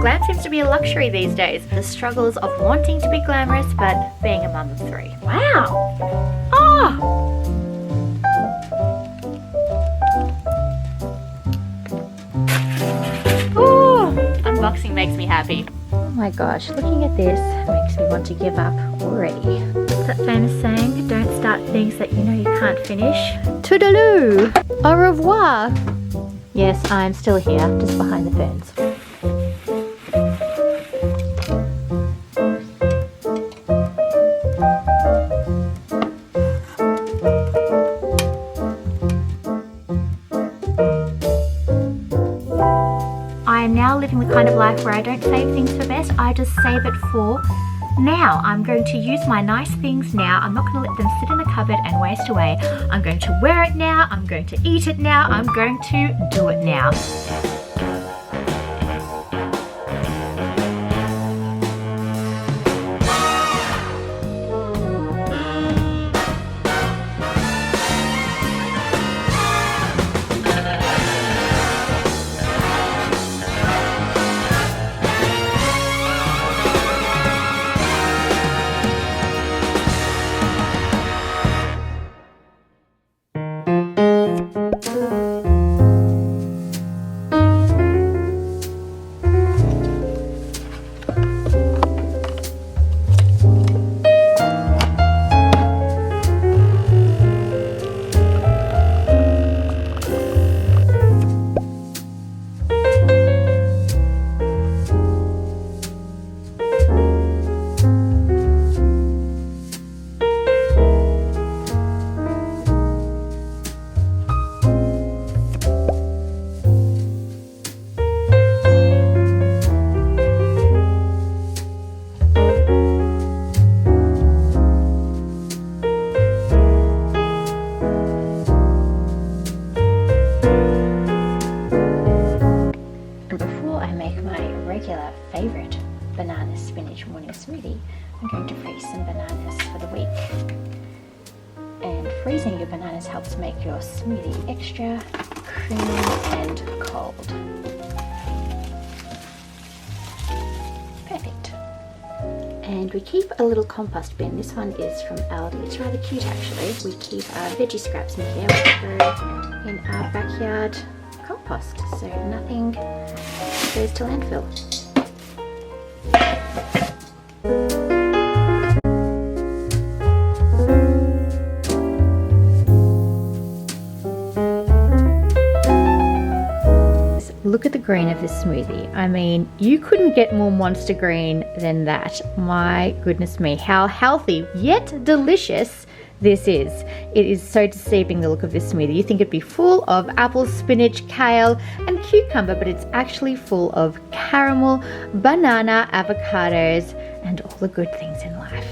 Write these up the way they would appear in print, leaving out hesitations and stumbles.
Glam seems to be a luxury these days. The struggles of wanting to be glamorous but being a mum of 3. Wow! Oh! Unboxing makes me happy. Oh my gosh, looking at this makes me want to give up already. What's that famous saying? Don't start things that you know you can't finish. Toodaloo! Au revoir! Yes, I'm still here, just behind the ferns. I am now living the kind of life where I don't save things for best, I just save it for now. I'm going to use my nice things now. I'm not going to let them sit in the cupboard and waste away. I'm going to wear it now. I'm going to eat it now. I'm going to do it now. Favorite banana spinach morning smoothie, I'm going to freeze some bananas for the week. And freezing your bananas helps make your smoothie extra creamy and cold. Perfect. And we keep a little compost bin. This one is from Aldi. It's rather cute actually. We keep our veggie scraps in here, which go in our backyard compost, so nothing goes to landfill. Look at the green of this smoothie. I mean, you couldn't get more monster green than that. My goodness me, how healthy yet delicious this is. It is so deceiving, the look of this smoothie. You think it'd be full of apples, spinach, kale and cucumber, but it's actually full of caramel, banana, avocados and all the good things in life.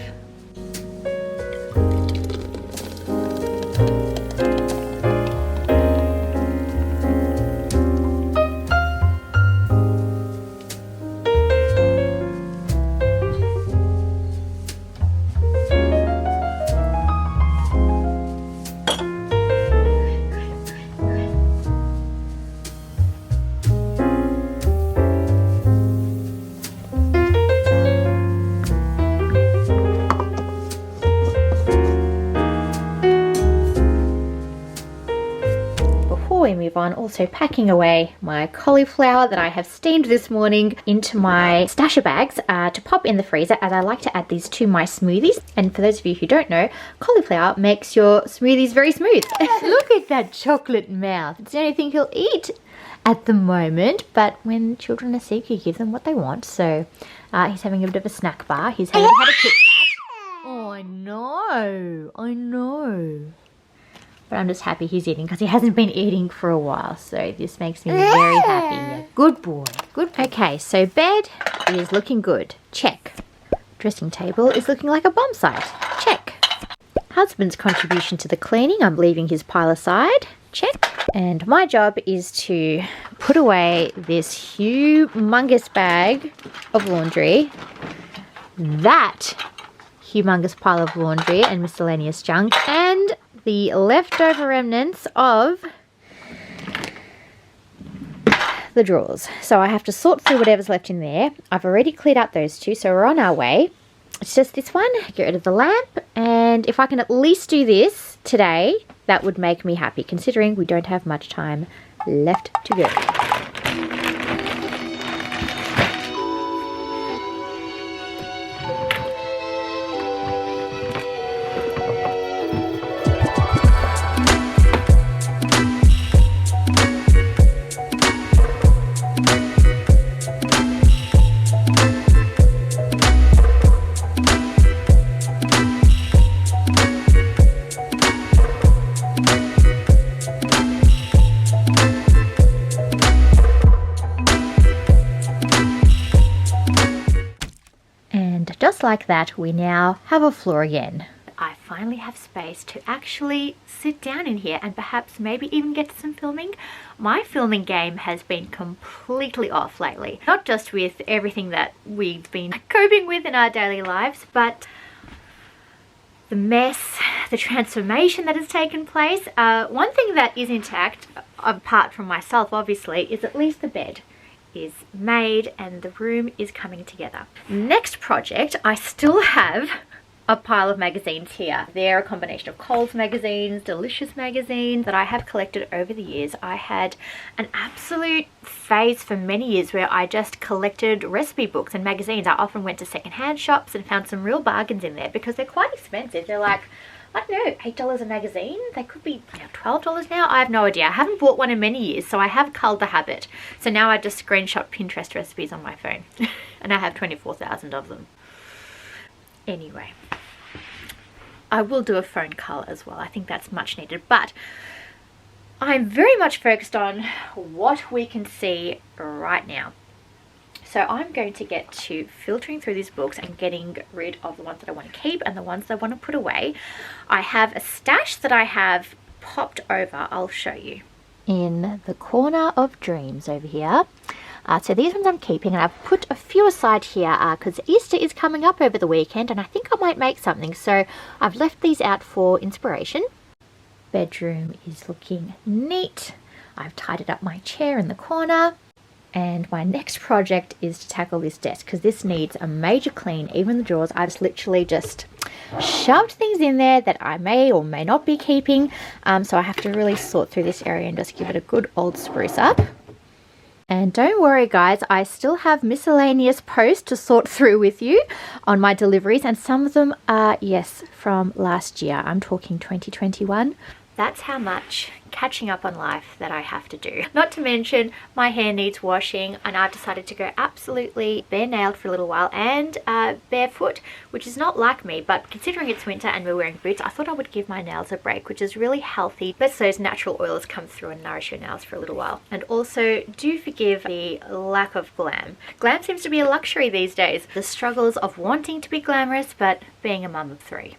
We move on, also packing away my cauliflower that I have steamed this morning into my stasher bags to pop in the freezer, as I like to add these to my smoothies. And for those of you who don't know, cauliflower makes your smoothies very smooth. Look at that chocolate mouth. It's the only thing he'll eat at the moment, but when children are sick you give them what they want. So he's having a bit of a snack bar. He's had a Kit Kat. Oh, I know. But I'm just happy he's eating because he hasn't been eating for a while. So this makes me very happy. Yeah, good boy. Good boy. Okay, so bed is looking good. Check. Dressing table is looking like a bomb site. Check. Husband's contribution to the cleaning, I'm leaving his pile aside. Check. And my job is to put away this humongous bag of laundry. That humongous pile of laundry and miscellaneous junk. And the leftover remnants of the drawers. So I have to sort through whatever's left in there. I've already cleared out those two, so we're on our way. It's just this one, get rid of the lamp, and if I can at least do this today, that would make me happy, considering we don't have much time left to go. Just like that, we now have a floor again. I finally have space to actually sit down in here and perhaps maybe even get to some filming. My filming game has been completely off lately. Not just with everything that we've been coping with in our daily lives, but the mess, the transformation that has taken place. One thing that is intact, apart from myself obviously, is at least the bed is made and the room is coming together. Next project, I still have a pile of magazines here. They're a combination of Coles magazines, Delicious magazines that I have collected over the years. I had an absolute phase for many years where I just collected recipe books and magazines. I often went to secondhand shops and found some real bargains in there because they're quite expensive. They're like, I don't know, $8 a magazine? They could be $12 now? I have no idea. I haven't bought one in many years, so I have culled the habit. So now I just screenshot Pinterest recipes on my phone. And I have 24,000 of them. Anyway, I will do a phone cull as well. I think that's much needed. But I'm very much focused on what we can see right now. So I'm going to get to filtering through these books and getting rid of the ones that I want to keep and the ones that I want to put away. I have a stash that I have popped over. I'll show you. In the corner of dreams over here. So these ones I'm keeping, and I've put a few aside here because Easter is coming up over the weekend and I think I might make something. So I've left these out for inspiration. Bedroom is looking neat. I've tidied up my chair in the corner. And my next project is to tackle this desk because this needs a major clean. Even the drawers, I've just literally just shoved things in there that I may or may not be keeping. So I have to really sort through this area and just give it a good old spruce up. And don't worry guys, I still have miscellaneous posts to sort through with you on my deliveries, and some of them are, yes, from last year. I'm talking 2021. That's how much catching up on life that I have to do. Not to mention my hair needs washing, and I've decided to go absolutely bare nailed for a little while and barefoot, which is not like me, but considering it's winter and we're wearing boots, I thought I would give my nails a break, which is really healthy. Lets those natural oils come through and nourish your nails for a little while. And also do forgive the lack of glam. Glam seems to be a luxury these days. The struggles of wanting to be glamorous but being a mum of 3.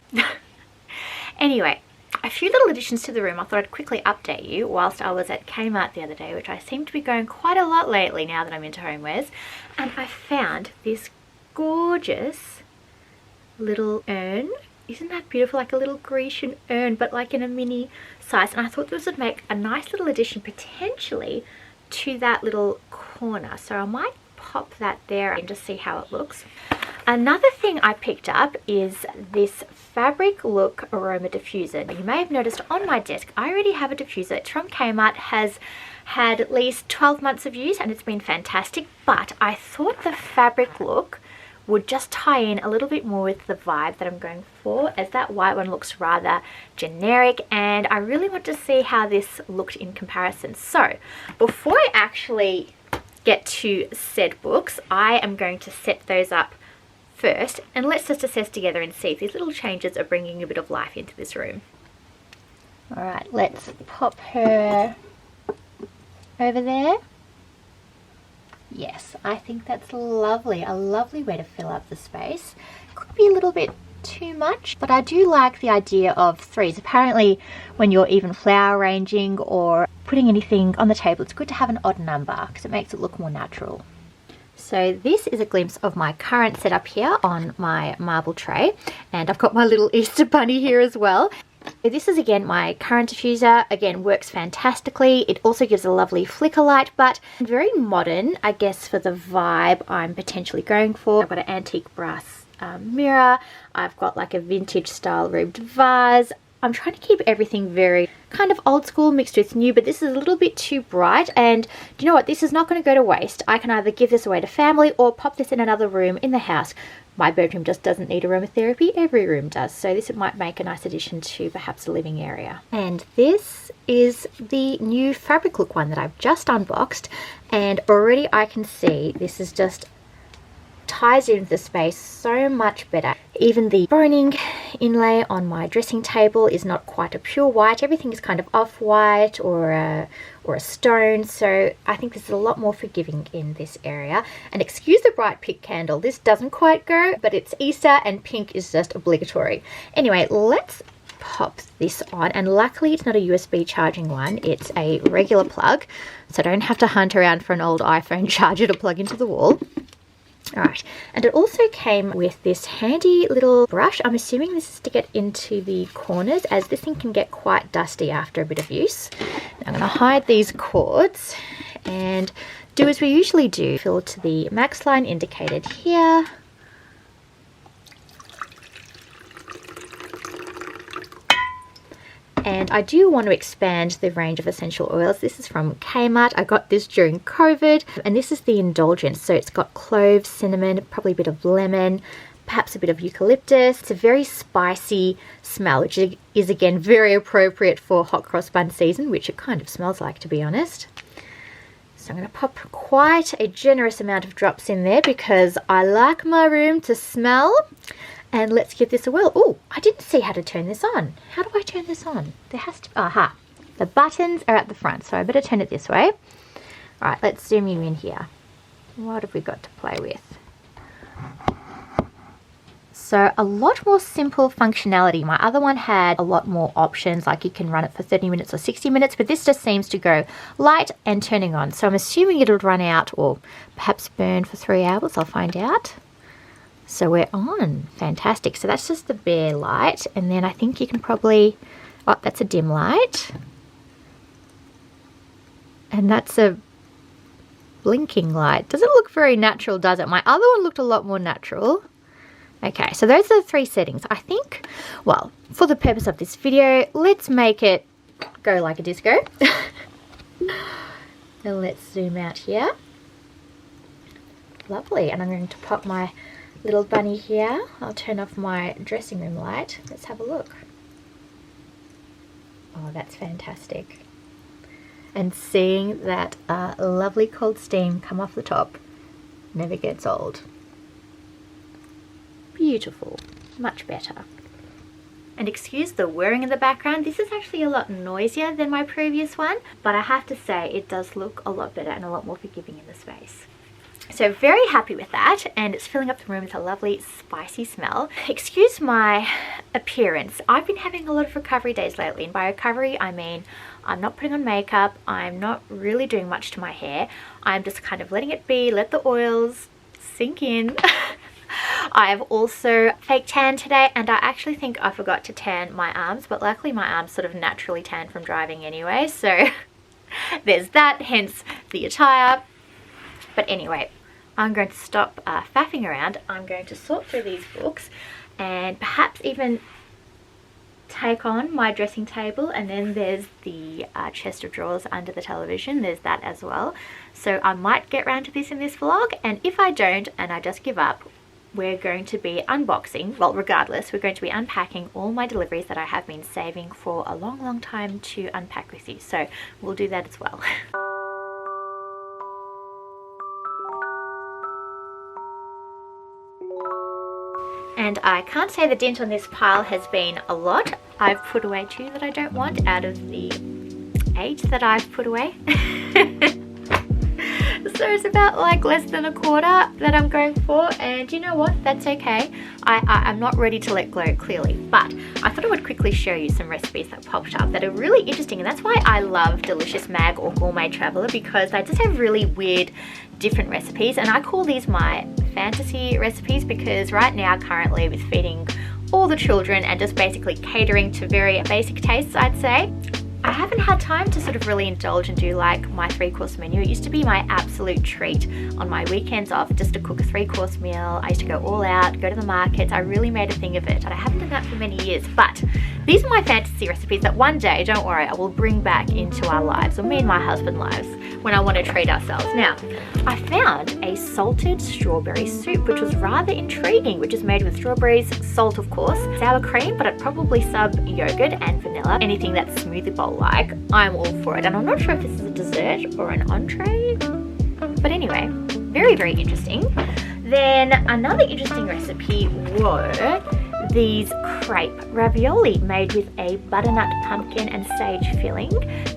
Anyway, a few little additions to the room I thought I'd quickly update you whilst I was at Kmart the other day, which I seem to be going quite a lot lately now that I'm into homewares. And I found this gorgeous little urn. Isn't that beautiful? Like a little Grecian urn, but like in a mini size. And I thought this would make a nice little addition potentially to that little corner. So I might pop that there and just see how it looks. Another thing I picked up is this Fabric Look Aroma Diffuser. You may have noticed on my desk, I already have a diffuser. It's from Kmart, has had at least 12 months of use and it's been fantastic, but I thought the Fabric Look would just tie in a little bit more with the vibe that I'm going for, as that white one looks rather generic and I really want to see how this looked in comparison. So before I actually get to said books, I am going to set those up first, and let's just assess together and see if these little changes are bringing a bit of life into this room. Alright, let's pop her over there. Yes, I think that's lovely. A lovely way to fill up the space. Could be a little bit too much, but I do like the idea of 3s. Apparently when you're even flower arranging or putting anything on the table, it's good to have an odd number because it makes it look more natural. So this is a glimpse of my current setup here on my marble tray, and I've got my little Easter bunny here as well. This is again my current diffuser. Again, works fantastically. It also gives a lovely flicker light, but very modern, I guess, for the vibe I'm potentially going for. I've got an antique brass mirror. I've got like a vintage style ribbed vase. I'm trying to keep everything very kind of old school mixed with new, but this is a little bit too bright, and do you know what? This is not going to go to waste. I can either give this away to family or pop this in another room in the house. My bedroom just doesn't need aromatherapy. Every room does. So this might make a nice addition to perhaps a living area. And this is the new fabric look one that I've just unboxed, and already I can see this is just ties into the space so much better. Even the boning inlay on my dressing table is not quite a pure white. Everything is kind of off-white or a stone, so I think this is a lot more forgiving in this area. And excuse the bright pink candle, this doesn't quite go, but it's Easter and pink is just obligatory. Anyway, let's pop this on, and luckily it's not a USB charging one, it's a regular plug, so I don't have to hunt around for an old iPhone charger to plug into the wall. Alright, and it also came with this handy little brush. I'm assuming this is to get into the corners, as this thing can get quite dusty after a bit of use. Now I'm going to hide these cords and do as we usually do. Fill to the max line indicated here. And I do want to expand the range of essential oils. This is from Kmart. I got this during COVID, and this is the Indulgence. So it's got cloves, cinnamon, probably a bit of lemon, perhaps a bit of eucalyptus. It's a very spicy smell, which is again very appropriate for hot cross bun season, which it kind of smells like, to be honest. So I'm going to pop quite a generous amount of drops in there because I like my room to smell. And let's give this a whirl. Oh, I didn't see how to turn this on. How do I turn this on? There has to be, aha. The buttons are at the front, so I better turn it this way. All right, let's zoom you in here. What have we got to play with? So a lot more simple functionality. My other one had a lot more options, like you can run it for 30 minutes or 60 minutes, but this just seems to go light and turning on. So I'm assuming it'll run out or perhaps burn for 3 hours. I'll find out. So we're on. Fantastic. So that's just the bare light, and then I think you can probably, oh, that's a dim light, and that's a blinking light. Doesn't look very natural, does it? My other one looked a lot more natural. Okay, so those are the 3 settings. I think, well, for the purpose of this video, let's make it go like a disco. And let's zoom out here. Lovely. And I'm going to pop my little bunny here. I'll turn off my dressing room light. Let's have a look. Oh, that's fantastic. And seeing that lovely cold steam come off the top never gets old. Beautiful. Much better. And excuse the whirring in the background. This is actually a lot noisier than my previous one, but I have to say it does look a lot better and a lot more forgiving in the space. So very happy with that, and it's filling up the room with a lovely spicy smell. Excuse my appearance. I've been having a lot of recovery days lately, and by recovery I mean I'm not putting on makeup, I'm not really doing much to my hair, I'm just kind of letting it be, let the oils sink in. I have also fake tan today, and I actually think I forgot to tan my arms, but luckily my arms sort of naturally tan from driving anyway, so there's that, hence the attire. But anyway, I'm going to stop faffing around. I'm going to sort through these books and perhaps even take on my dressing table, and then there's the chest of drawers under the television. There's that as well. So I might get round to this in this vlog, and if I don't and I just give up, we're going to be unboxing, well regardless, we're going to be unpacking all my deliveries that I have been saving for a long time to unpack with you. So we'll do that as well. And I can't say the dent on this pile has been a lot. I've put away 2 that I don't want out of the 8 that I've put away. So it's about like less than a quarter that I'm going for, and you know what, that's okay. I'm not ready to let go, clearly, but I thought I would quickly show you some recipes that popped up that are really interesting, and that's why I love Delicious Mag or Gourmet Traveler, because they just have really weird different recipes, and I call these my fantasy recipes because right now currently with feeding all the children and just basically catering to very basic tastes, I'd say. I haven't had time to sort of really indulge and do like my 3-course menu. It used to be my absolute treat on my weekends off just to cook a 3-course meal. I used to go all out, go to the markets. I really made a thing of it, and I haven't done that for many years. But these are my fantasy recipes that one day, don't worry, I will bring back into our lives, or me and my husband lives, when I want to treat ourselves. Now, I found a salted strawberry soup, which was rather intriguing, which is made with strawberries, salt of course, sour cream, but I'd probably sub yogurt and vanilla, anything that's smoothie bowl like. I'm all for it, and I'm not sure if this is a dessert or an entree, but anyway, very, very interesting. Then another interesting recipe were these crepe ravioli made with a butternut pumpkin and sage filling,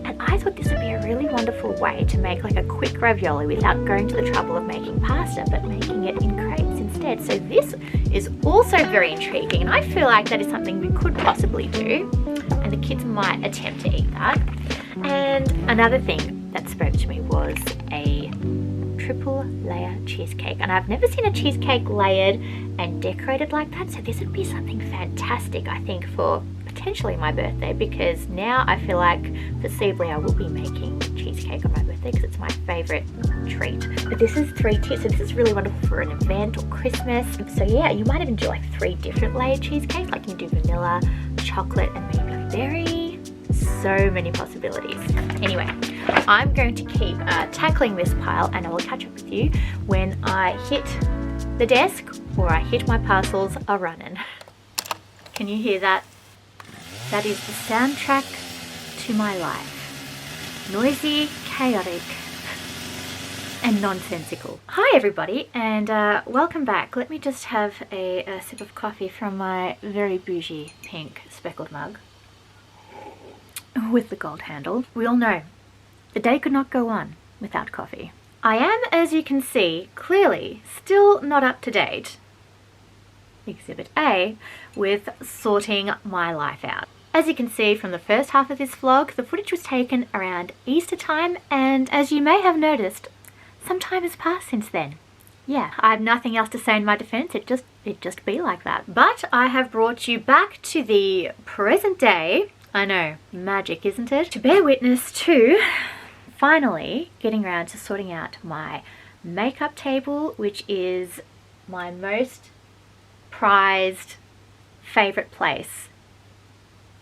and I thought this would be a really wonderful way to make like a quick ravioli without going to the trouble of making pasta, but making it in crepes instead. So this is also very intriguing, and I feel like that is something we could possibly do, and the kids might attempt to eat that. And another thing that spoke to me was a triple layer cheesecake, and I've never seen a cheesecake layered and decorated like that, so this would be something fantastic, I think, for potentially my birthday, because now I feel like foreseeably I will be making cheesecake on my birthday because it's my favorite treat. But this is 3 tips, so this is really wonderful for an event or Christmas. So yeah, you might even do like 3 different layered cheesecakes, like you can do vanilla, chocolate, and maybe berry. So many possibilities. Anyway, I'm going to keep tackling this pile, and I will catch up with you when I hit the desk or I hit my parcels are running. Can you hear that? That is the soundtrack to my life. Noisy, chaotic, and nonsensical. Hi everybody, and welcome back. Let me just have a sip of coffee from my very bougie pink speckled mug with the gold handle. We all know the day could not go on without coffee. I am, as you can see, clearly still not up to date, Exhibit A, with sorting my life out. As you can see from the first half of this vlog, the footage was taken around Easter time, and as you may have noticed, some time has passed since then. Yeah, I have nothing else to say in my defense, it just be like that. But I have brought you back to the present day. I know, magic, isn't it? To bear witness to finally getting around to sorting out my makeup table, which is my most prized favorite place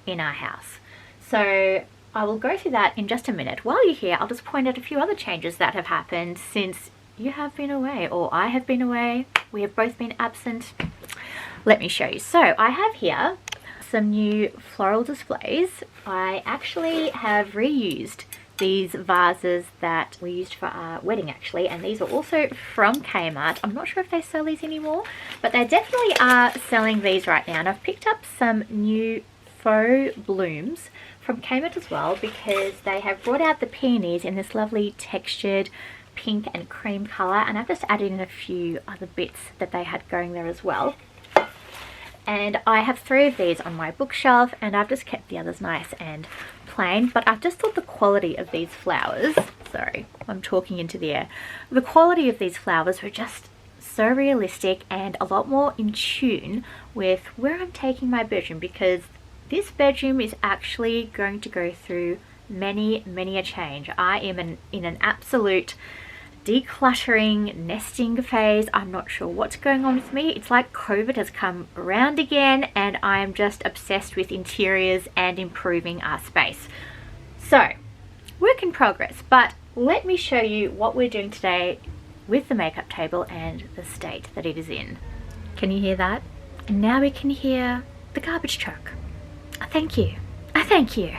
in our house. So I will go through that in just a minute. While you're here, I'll just point out a few other changes that have happened since you have been away, or I have been away. We have both been absent. Let me show you. So I have here some new floral displays. I actually have reused these vases that we used for our wedding actually, and these are also from Kmart. I'm not sure if they sell these anymore, but they definitely are selling these right now. And I've picked up some new faux blooms from Kmart as well, because they have brought out the peonies in this lovely textured pink and cream colour, and I've just added in a few other bits that they had going there as well. And I have 3 of these on my bookshelf, and I've just kept the others nice and plain. But I've just thought the quality of these flowers, sorry, I'm talking into the air. The quality of these flowers were just so realistic and a lot more in tune with where I'm taking my bedroom, because this bedroom is actually going to go through many a change. I am in an absolute decluttering, nesting phase. I'm not sure what's going on with me. It's like COVID has come around again, and I am just obsessed with interiors and improving our space. So, work in progress, but let me show you what we're doing today with the makeup table and the state that it is in. Can you hear that? And now we can hear the garbage truck. Thank you. Thank you.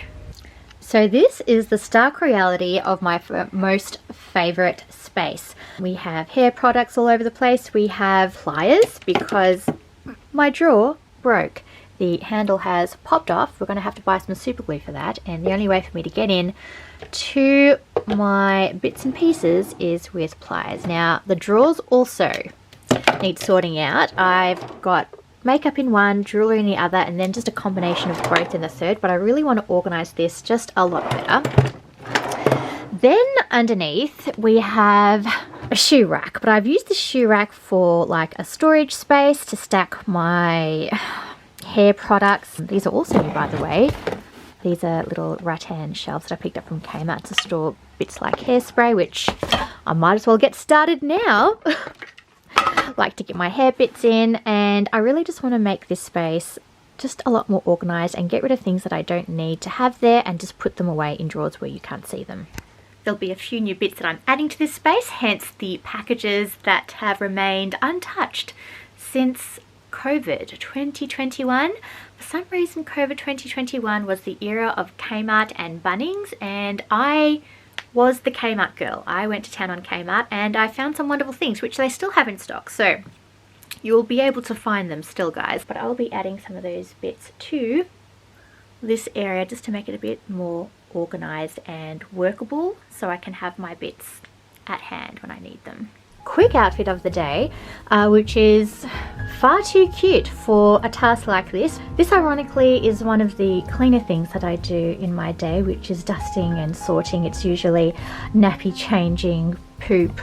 So this is the stark reality of my most favorite space. We have hair products all over the place. We have pliers because my drawer broke. The handle has popped off. We're going to have to buy some super glue for that. And the only way for me to get in to my bits and pieces is with pliers. Now, the drawers also need sorting out. I've got makeup in one, jewellery in the other, and then just a combination of both in the third, but I really want to organise this just a lot better. Then underneath we have a shoe rack, but I've used the shoe rack for like a storage space to stack my hair products. These are also new, by the way. These are little rattan shelves that I picked up from Kmart to store bits like hairspray, which I might as well get started now. Like to get my hair bits in, and I really just want to make this space just a lot more organized and get rid of things that I don't need to have there and just put them away in drawers where you can't see them. There'll be a few new bits that I'm adding to this space, hence the packages that have remained untouched since COVID 2021. For some reason, COVID 2021 was the era of Kmart and Bunnings, and I was the Kmart girl. I went to town on Kmart and I found some wonderful things which they still have in stock. So you'll be able to find them still, guys, but I'll be adding some of those bits to this area just to make it a bit more organized and workable, so I can have my bits at hand when I need them. Quick outfit of the day, which is far too cute for a task like this. This ironically is one of the cleaner things that I do in my day, which is dusting and sorting. It's usually nappy changing, poop,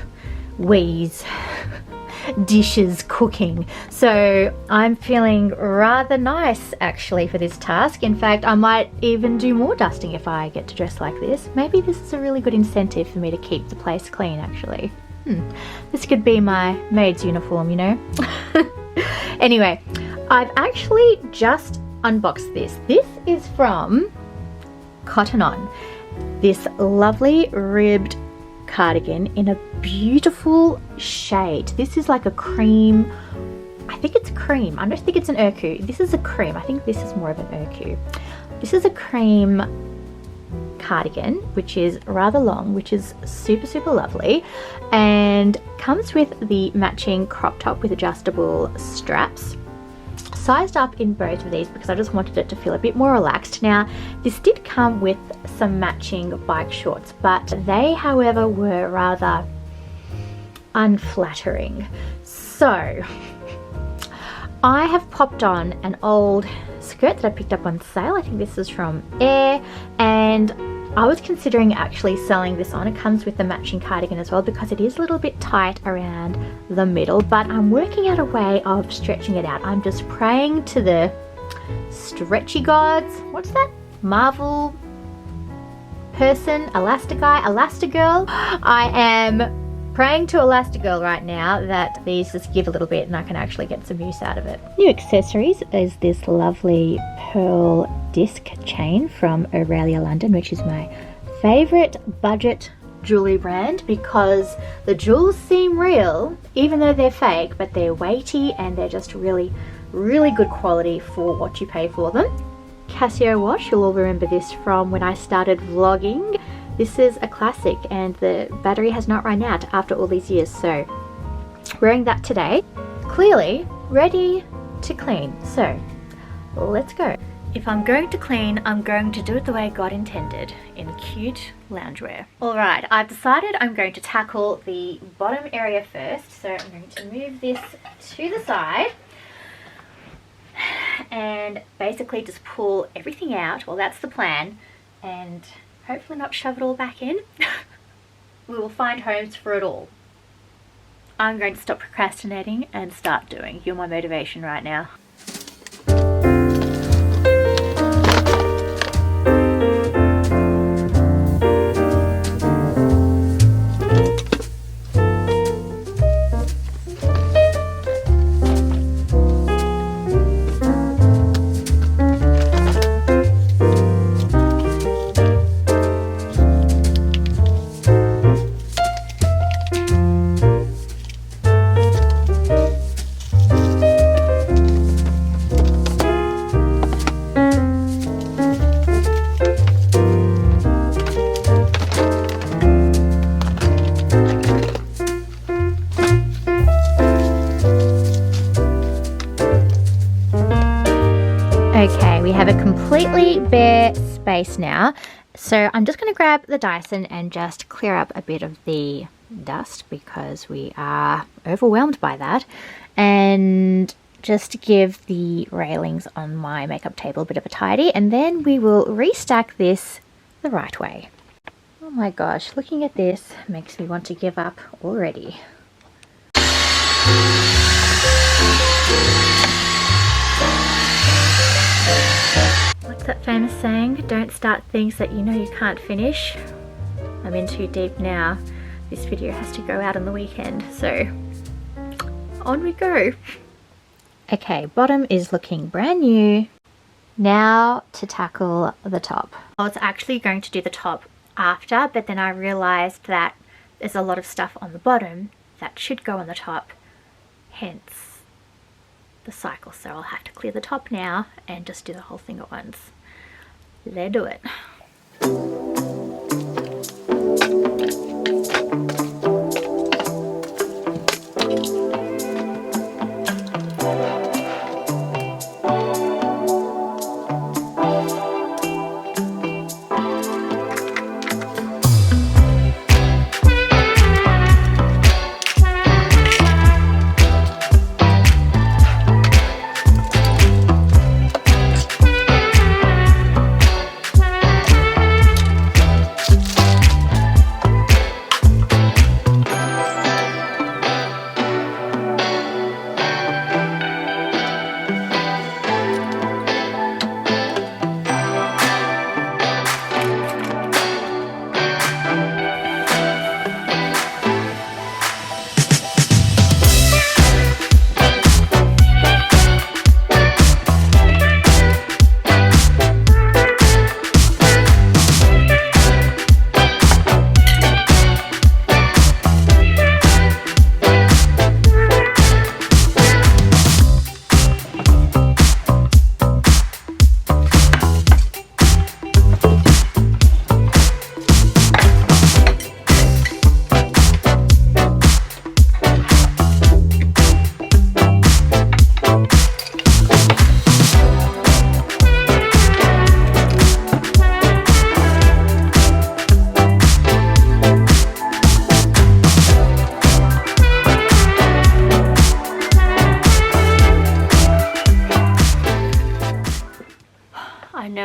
wheeze, dishes, cooking. So I'm feeling rather nice actually for this task. In fact, I might even do more dusting if I get to dress like this. Maybe this is a really good incentive for me to keep the place clean actually. This could be my maid's uniform, you know. Anyway, I've actually just unboxed this. This is from Cotton On. This lovely ribbed cardigan in a beautiful shade. This is like a cream. I think it's cream. I don't think it's an urku. This is a cream. I think this is more of an urku. This is a cream cardigan, which is rather long, which is super lovely, and comes with the matching crop top with adjustable straps. Sized up in both of these because I just wanted it to feel a bit more relaxed. Now, this did come with some matching bike shorts, but they, however, were rather unflattering. So I have popped on an old skirt that I picked up on sale. I think this is from Aere, and I was considering actually selling this on. It comes with the matching cardigan as well because it is a little bit tight around the middle, but I'm working out a way of stretching it out. I'm just praying to the stretchy gods. What's that? Marvel person? Elastigirl? I am praying to Elastigirl right now that these just give a little bit and I can actually get some use out of it. New accessories is this lovely pearl disc chain from Aurelia London, which is my favourite budget jewellery brand because the jewels seem real even though they're fake, but they're weighty and they're just really good quality for what you pay for them. Casio watch, you'll all remember this from when I started vlogging. This is a classic and the battery has not run out after all these years, so wearing that today. Clearly ready to clean, so let's go. If I'm going to clean, I'm going to do it the way God intended, in cute loungewear. Alright, I've decided I'm going to tackle the bottom area first, so I'm going to move this to the side and basically just pull everything out. Well, that's the plan, and hopefully not shove it all back in. We will find homes for it all. I'm going to stop procrastinating and start doing. You're my motivation right now. Okay, we have a completely bare space now, so I'm just going to grab the Dyson and just clear up a bit of the dust because we are overwhelmed by that, and just give the railings on my makeup table a bit of a tidy, and then we will restack this the right way. Oh my gosh, looking at this makes me want to give up already. that famous saying? Don't start things that you know you can't finish. I'm in too deep now. This video has to go out on the weekend, so on we go. Okay, bottom is looking brand new. Now to tackle the top. I was actually going to do the top after, but then I realized that there's a lot of stuff on the bottom that should go on the top, hence the cycle. So I'll have to clear the top now and just do the whole thing at once. Let's do it.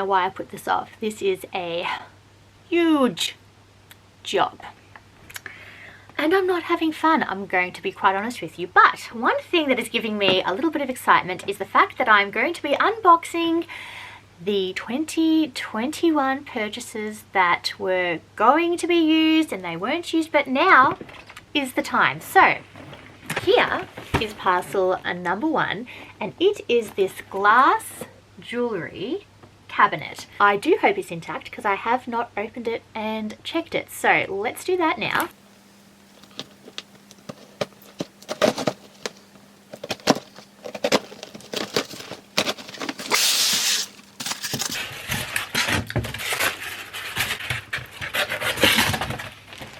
Why I put this off. This is a huge job and I'm not having fun, I'm going to be quite honest with you. But one thing that is giving me a little bit of excitement is the fact that I'm going to be unboxing the 2021 purchases that were going to be used and they weren't used, but now is the time. So here is parcel number 1 and it is this glass jewellery cabinet. I do hope it's intact because I have not opened it and checked it. So let's do that now.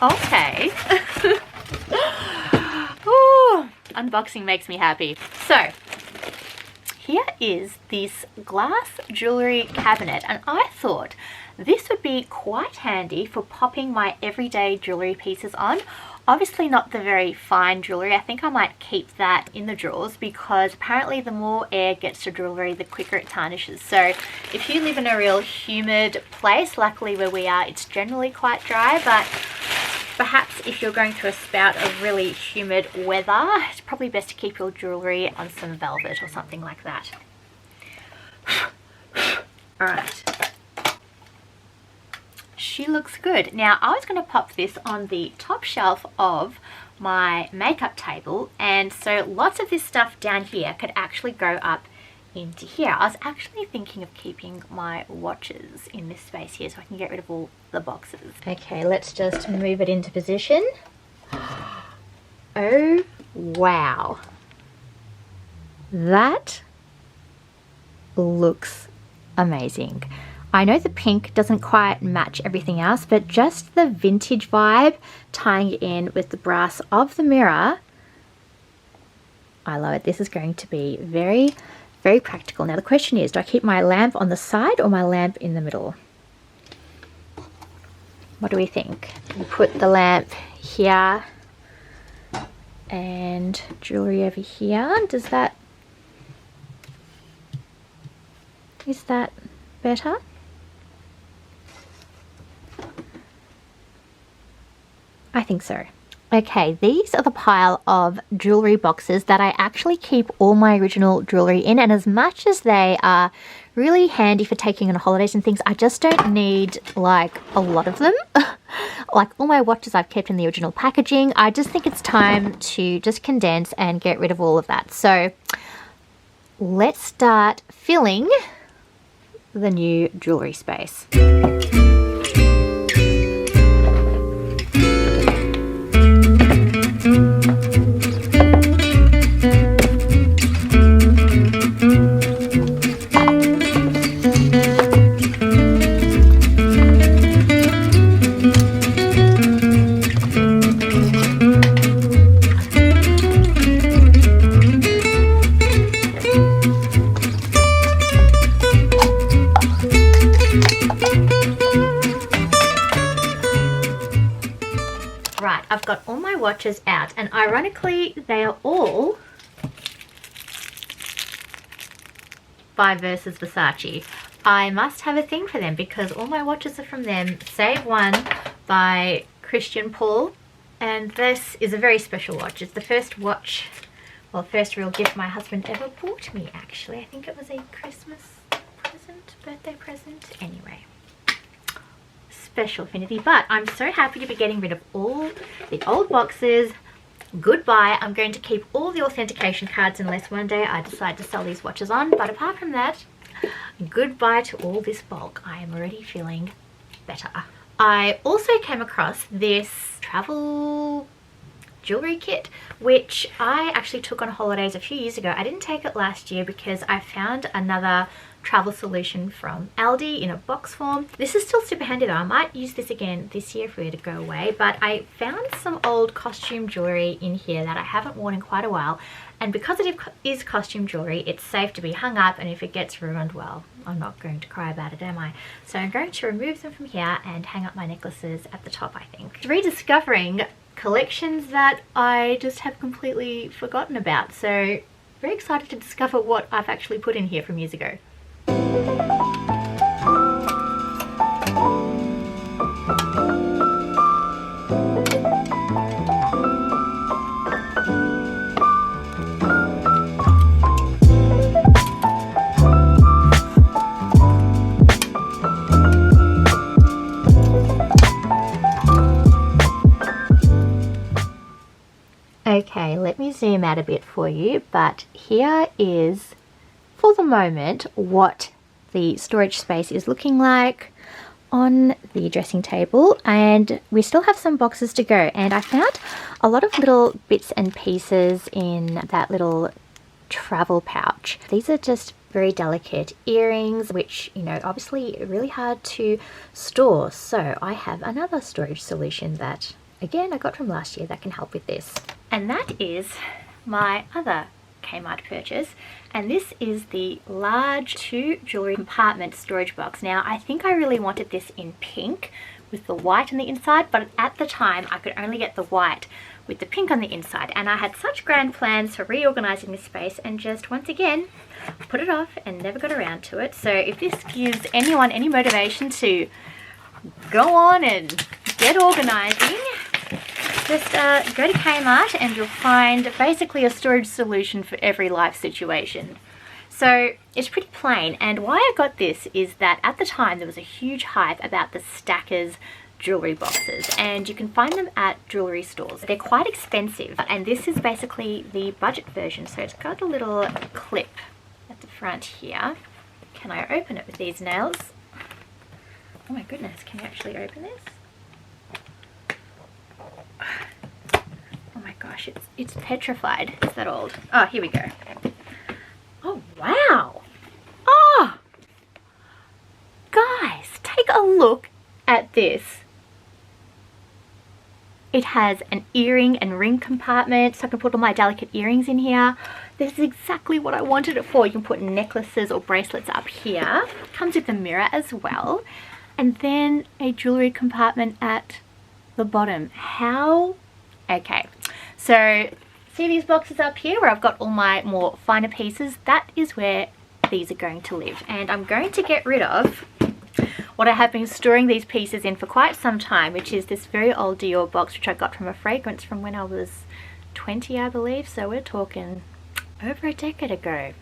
Okay. Ooh, unboxing makes me happy. So here is this glass jewellery cabinet and I thought this would be quite handy for popping my everyday jewellery pieces on. Obviously not the very fine jewellery. I think I might keep that in the drawers because apparently the more air gets to jewellery the quicker it tarnishes. So if you live in a real humid place, luckily where we are it's generally quite dry, but perhaps if you're going through a spout of really humid weather, it's probably best to keep your jewellery on some velvet or something like that. Alright. She looks good. Now I was going to pop this on the top shelf of my makeup table, and so lots of this stuff down here could actually go up into here. I was actually thinking of keeping my watches in this space here so I can get rid of all the boxes. Okay, let's just move it into position. Oh wow, that looks amazing. I know the pink doesn't quite match everything else, but just the vintage vibe tying in with the brass of the mirror, I love it. This is going to be very practical. Now the question is, do I keep my lamp on the side or my lamp in the middle? What do we think? You put the lamp here and jewellery over here. Is that better? I think so. Okay, these are the pile of jewellery boxes that I actually keep all my original jewellery in, and as much as they are really handy for taking on holidays and things, I just don't need like a lot of them. Like all my watches I've kept in the original packaging. I just think it's time to just condense and get rid of all of that. So let's start filling the new jewellery space. Right, I've got all my watches out, and ironically they are all by Versace. I must have a thing for them because all my watches are from them, save one by Christian Paul, and this is a very special watch. It's the first watch, well, first real gift my husband ever bought me actually. I think it was a Christmas present, birthday present, anyway. Special affinity, but I'm so happy to be getting rid of all the old boxes. Goodbye. I'm going to keep all the authentication cards unless one day I decide to sell these watches on, but apart from that, goodbye to all this bulk. I am already feeling better. I also came across this travel jewelry kit, which I actually took on holidays a few years ago. I didn't take it last year because I found another travel solution from Aldi in a box form. This is still super handy though. I might use this again this year if we were to go away, but I found some old costume jewelry in here that I haven't worn in quite a while, and because it is costume jewelry, it's safe to be hung up, and if it gets ruined, well, I'm not going to cry about it, am I? So I'm going to remove them from here and hang up my necklaces at the top, I think. Rediscovering collections that I just have completely forgotten about, so very excited to discover what I've actually put in here from years ago. Okay, let me zoom out a bit for you, but here is, for the moment, what the storage space is looking like on the dressing table, and we still have some boxes to go, and I found a lot of little bits and pieces in that little travel pouch. These are just very delicate earrings, which, you know, obviously really hard to store, so I have another storage solution that again I got from last year that can help with this, and that is my other Kmart purchase, and this is the large 2 jewelry compartment storage box. Now I think I really wanted this in pink with the white on the inside, but at the time I could only get the white with the pink on the inside, and I had such grand plans for reorganizing this space and just once again put it off and never got around to it. So if this gives anyone any motivation to go on and get organizing, just go to Kmart and you'll find basically a storage solution for every life situation. So it's pretty plain, and why I got this is that at the time there was a huge hype about the Stackers jewellery boxes, and you can find them at jewellery stores. They're quite expensive, and this is basically the budget version. So it's got a little clip at the front here. Can I open it with these nails? Oh my goodness, can you actually open this? Oh my gosh, it's petrified. It's that old. Oh, here we go. Oh, wow. Oh, guys, take a look at this. It has an earring and ring compartment, so I can put all my delicate earrings in here. This is exactly what I wanted it for. You can put necklaces or bracelets up here. Comes with a mirror as well. And then a jewellery compartment at the bottom. How? Okay, so see these boxes up here where I've got all my more finer pieces? That is where these are going to live, and I'm going to get rid of what I have been storing these pieces in for quite some time, which is this very old Dior box which I got from a fragrance from when I was 20, I believe. So we're talking over a decade ago.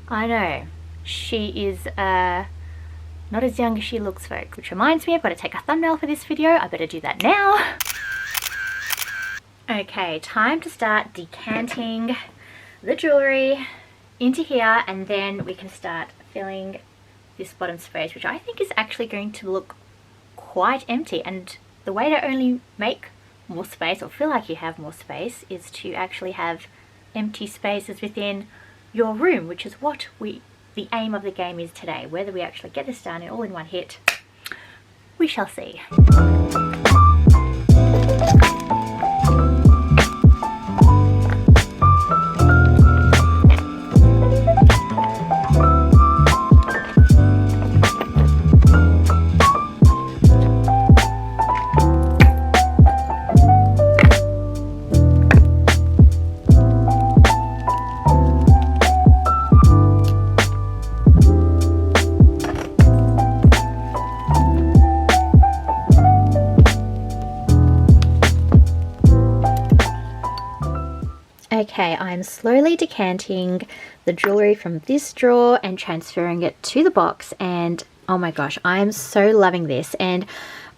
I know, she is not as young as she looks, folks, which reminds me, I've got to take a thumbnail for this video. I better do that now. Okay, time to start decanting the jewellery into here, and then we can start filling this bottom space, which I think is actually going to look quite empty. And the way to only make more space, or feel like you have more space, is to actually have empty spaces within your room, which is what the aim of the game is today. Whether we actually get this done all in one hit, we shall see. Okay, I'm slowly decanting the jewellery from this drawer and transferring it to the box, and oh my gosh, I am so loving this. And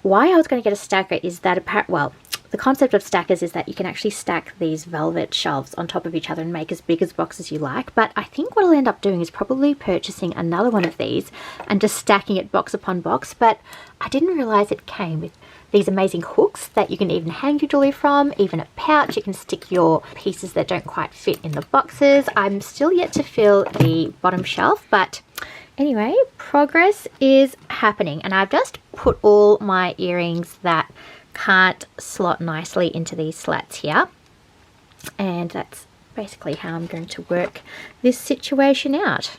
why I was going to get a stacker is that the concept of stackers is that you can actually stack these velvet shelves on top of each other and make as big as boxes as you like. But I think what I'll end up doing is probably purchasing another one of these and just stacking it box upon box. But I didn't realise it came with these amazing hooks that you can even hang your jewellery from, even a pouch. You can stick your pieces that don't quite fit in the boxes. I'm still yet to fill the bottom shelf, but anyway, progress is happening. And I've just put all my earrings that can't slot nicely into these slats here. And that's basically how I'm going to work this situation out.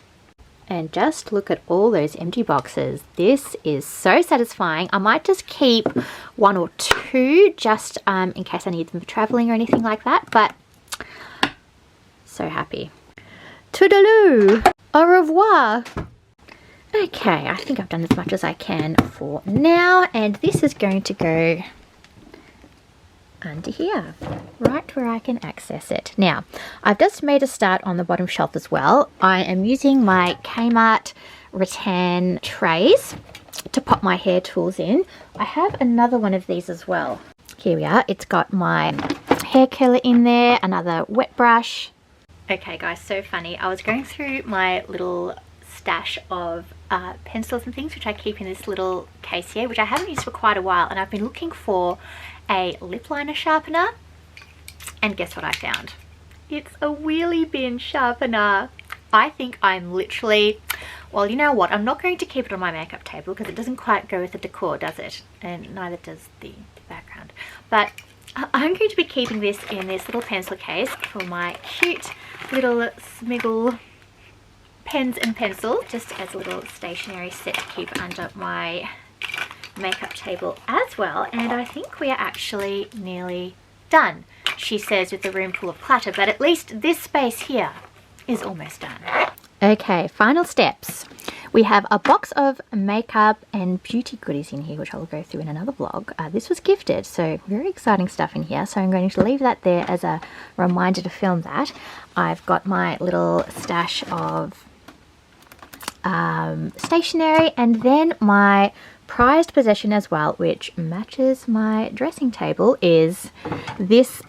And just look at all those empty boxes. This is so satisfying. I might just keep one or two just in case I need them for traveling or anything like that. But so happy. Toodaloo! Au revoir! Okay, I think I've done as much as I can for now. And this is going to go under here, right where I can access it. Now, I've just made a start on the bottom shelf as well. I am using my Kmart rattan trays to pop my hair tools in. I have another one of these as well. Here we are. It's got my hair curler in there, another wet brush. Okay guys, so funny. I was going through my little stash of pencils and things which I keep in this little case here, which I haven't used for quite a while, and I've been looking for a lip liner sharpener, and guess what I found? It's a wheelie bin sharpener. I think I'm literally, well, you know what, I'm not going to keep it on my makeup table because it doesn't quite go with the decor, does it? And neither does the background. But I'm going to be keeping this in this little pencil case for my cute little smiggle pens and pencils, just as a little stationery set to keep under my makeup table as well. And I think we are actually nearly done, she says, with the room full of clutter, but at least this space here is almost done. Okay, final steps. We have a box of makeup and beauty goodies in here, which I'll go through in another vlog. This was gifted, so very exciting stuff in here, so I'm going to leave that there as a reminder to film that. I've got my little stash of stationery, and then my prized possession as well, which matches my dressing table, is this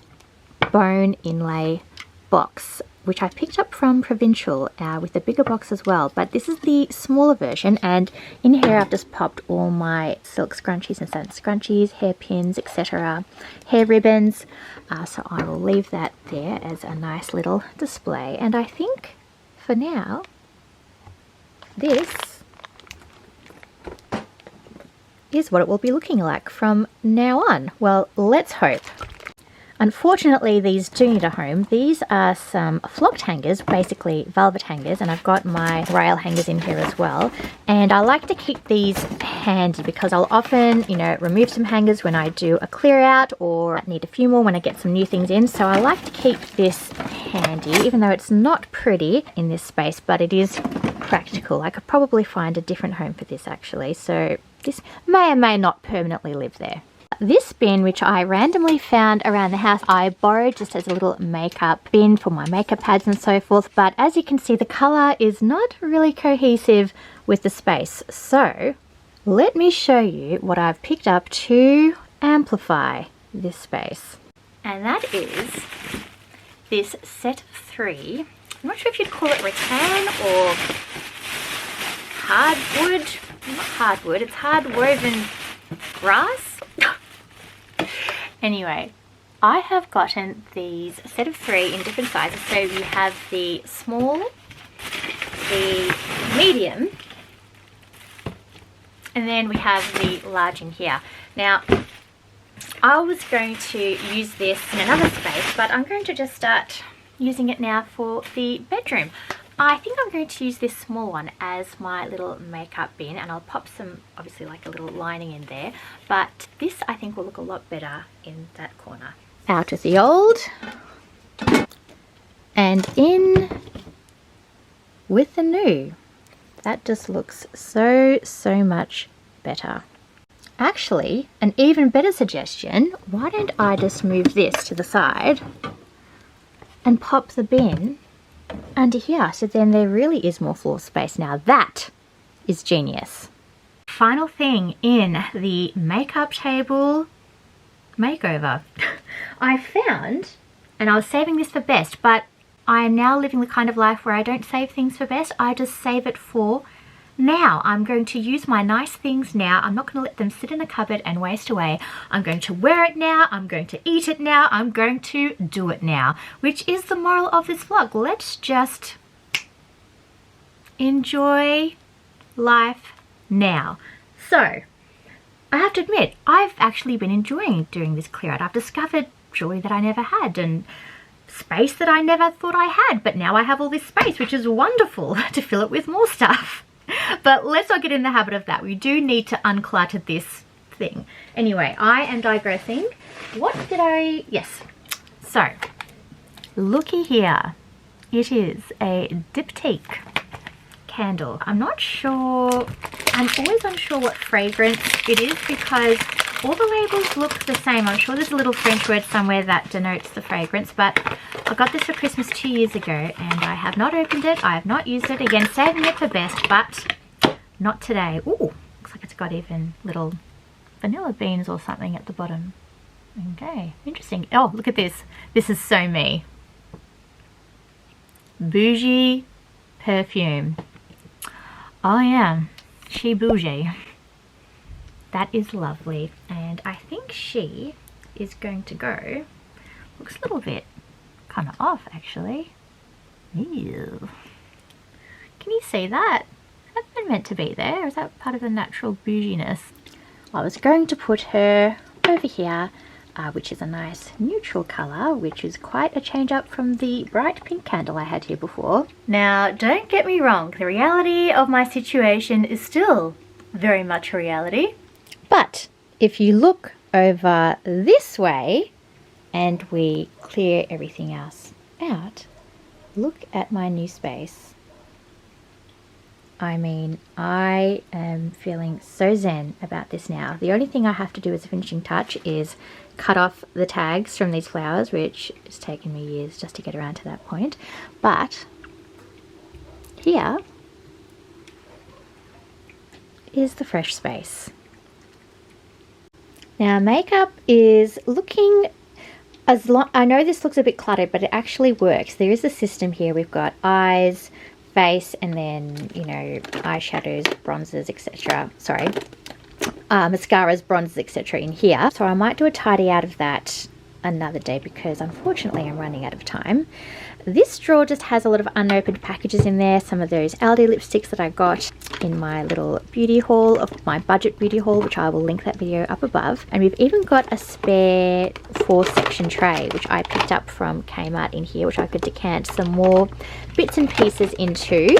bone inlay box, which I picked up from Procincial with a bigger box as well. But this is the smaller version, and in here I've just popped all my silk scrunchies and satin scrunchies, hairpins, etc., hair ribbons. So I will leave that there as a nice little display. And I think for now, this is what it will be looking like from now on. Well, let's hope. Unfortunately, these do need a home. These are some flocked hangers, basically velvet hangers, and I've got my rail hangers in here as well. And I like to keep these handy because I'll often, you know, remove some hangers when I do a clear out, or I need a few more when I get some new things in. So I like to keep this handy, even though it's not pretty in this space, but it is practical. I could probably find a different home for this actually. So this may or may not permanently live there. This bin, which I randomly found around the house, I borrowed just as a little makeup bin for my makeup pads and so forth, but as you can see, the colour is not really cohesive with the space. So let me show you what I've picked up to amplify this space. And that is this set of 3. I'm not sure if you'd call it rattan or hardwood. Not hardwood, it's hard woven grass. Anyway, I have gotten these set of 3 in different sizes. So you have the small, the medium, and then we have the large in here. Now, I was going to use this in another space, but I'm going to just start using it now for the bedroom. I think I'm going to use this small one as my little makeup bin, and I'll pop some, obviously, like a little lining in there, but this I think will look a lot better in that corner. Out with the old and in with the new. That just looks so much better. Actually, an even better suggestion, why don't I just move this to the side and pop the bin under here, so then there really is more floor space. Now that is genius. Final thing in the makeup table makeover. I found, and I was saving this for best, but I am now living the kind of life where I don't save things for best, I just save it for now. I'm going to use my nice things now. I'm not going to let them sit in a cupboard and waste away. I'm going to wear it now. I'm going to eat it now. I'm going to do it now, which is the moral of this vlog. Let's just enjoy life now. So, I have to admit, I've actually been enjoying doing this clear out. I've discovered jewelry that I never had and space that I never thought I had, but now I have all this space, which is wonderful to fill it with more stuff. But let's not get in the habit of that. We do need to unclutter this thing. Anyway, I am digressing. What did I... Yes. So, looky here. It is a Diptyque Candle. I'm not sure... I'm always unsure what fragrance it is because all the labels look the same. I'm sure there's a little French word somewhere that denotes the fragrance, but I got this for Christmas 2 years ago and I have not opened it. I have not used it. Again, saving it for best, but not today. Ooh, looks like it's got even little vanilla beans or something at the bottom. Okay, interesting. Oh, look at this. This is so me. Bougie perfume. Oh yeah, she bougie. That is lovely, and I think she is going to go. Looks a little bit kind of off actually. Ew. Can you see that? That's been meant to be there. Is that part of the natural bouginess? I was going to put her over here, which is a nice neutral colour, which is quite a change up from the bright pink candle I had here before. Now, don't get me wrong, the reality of my situation is still very much a reality. But if you look over this way and we clear everything else out, look at my new space. I mean, I am feeling so zen about this now. The only thing I have to do as a finishing touch is cut off the tags from these flowers, which has taken me years just to get around to that point. But here is the fresh space. Now makeup is looking I know this looks a bit cluttered, but it actually works. There is a system here. We've got eyes, face, and then, you know, eyeshadows, bronzers, etc. Sorry, mascaras, bronzers, etc. in here. So I might do a tidy out of that another day because unfortunately I'm running out of time. This drawer just has a lot of unopened packages in there. Some of those Aldi lipsticks that I got in my little beauty haul, of my budget beauty haul, which I will link that video up above. And we've even got a spare 4-section tray, which I picked up from Kmart in here, which I could decant some more bits and pieces into.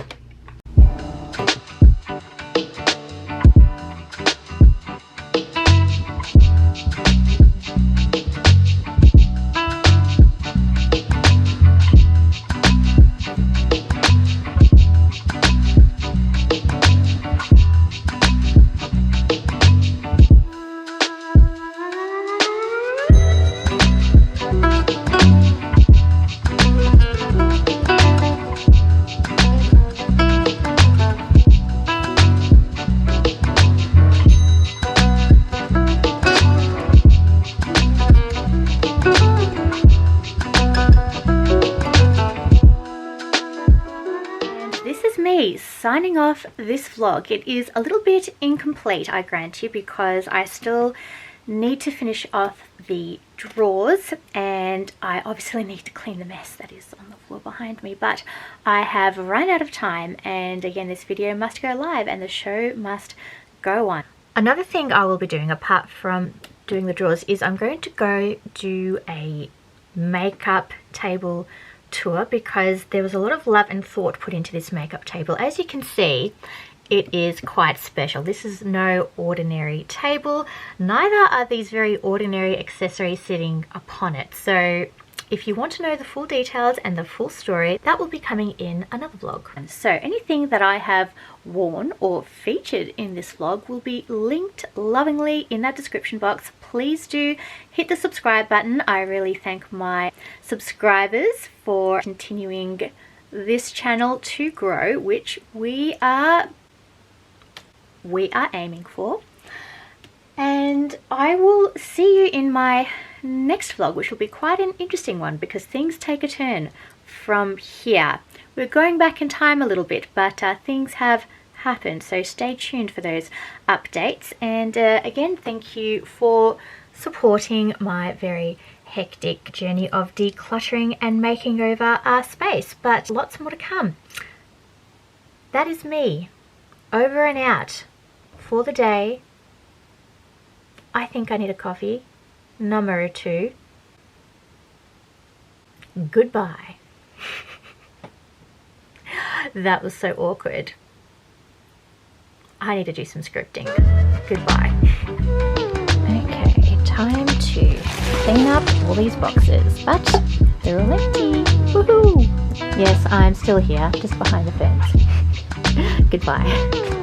Signing off this vlog. It is a little bit incomplete, I grant you, because I still need to finish off the drawers and I obviously need to clean the mess that is on the floor behind me, but I have run out of time, and again this video must go live and the show must go on. Another thing I will be doing apart from doing the drawers is I'm going to go do a makeup table tour, because there was a lot of love and thought put into this makeup table. As you can see, it is quite special. This is no ordinary table, neither are these very ordinary accessories sitting upon it. So if you want to know the full details and the full story, that will be coming in another vlog. And so anything that I have worn or featured in this vlog will be linked lovingly in that description box. Please do hit the subscribe button. I really thank my subscribers for continuing this channel to grow, which we are aiming for. And I will see you in my next vlog, which will be quite an interesting one because things take a turn from here. We're going back in time a little bit, but things have happened, so stay tuned for those updates. And again, thank you for supporting my very hectic journey of decluttering and making over our space, but lots more to come. That is me, over and out for the day. I think I need a coffee. Number 2. Goodbye. That was so awkward. I need to do some scripting. Goodbye. Okay, time to clean up all these boxes, but they're all empty. Woohoo! Yes, I'm still here, just behind the fence. Goodbye.